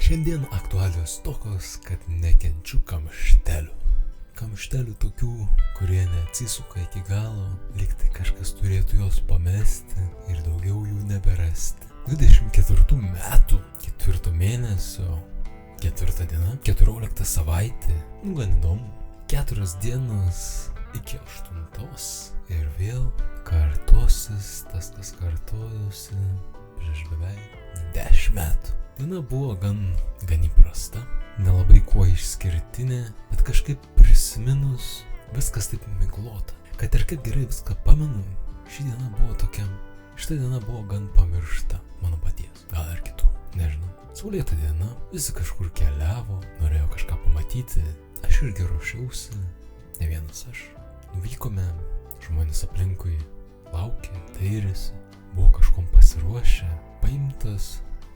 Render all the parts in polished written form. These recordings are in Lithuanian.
Šiandien aktualios tokios, kad nekenčiu kamštelių. Kamštelių tokių, kurie neatsisuka iki galo, lyg tai kažkas turėtų jos pamesti ir daugiau jų neberasti. 24 metų, 4 mėnesio, 4 diena, 14 savaitė, gan įdomu. 4 dienos iki 8 ir vėl kartosis tas, kas kartojosi prieš beveik 10 metų. Diena buvo gan įprasta, nelabai kuo išskirtinė, bet kažkaip prisiminus viskas taip miglota. Kad ir kaip gerai viską pamenu, šita diena buvo gan pamiršta mano paties, gal ir kitų, nežinau. Saulėta diena, visi kažkur keliavo, norėjo kažką pamatyti, aš irgi ruošiausi, ne vienas aš. Nuvykome, žmonės aplinkui laukė, dairėsi, buvo kažkom pasiruošę, paimtas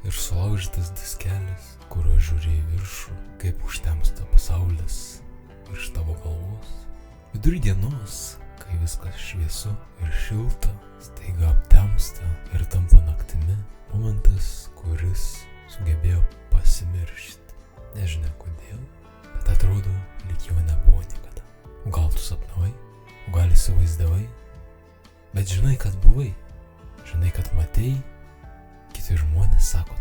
ir sulaužytas diskelis, kurio žiūri į viršų, kaip užtemsta pasaulis virš tavo galvos. Vidury dienos, kai viskas šviesu ir šilta, staiga aptemsta ir tampa naktimi, momentas, kuris sugebėjo pasimiršti. Nežinia kodėl, bet atrodo, lyg jo nebuvo niekada. O gal tu sapnavai, o gal įsivaizdavai, bet žinai, kad buvai, žinai, kad matei. Kiti žmonės sako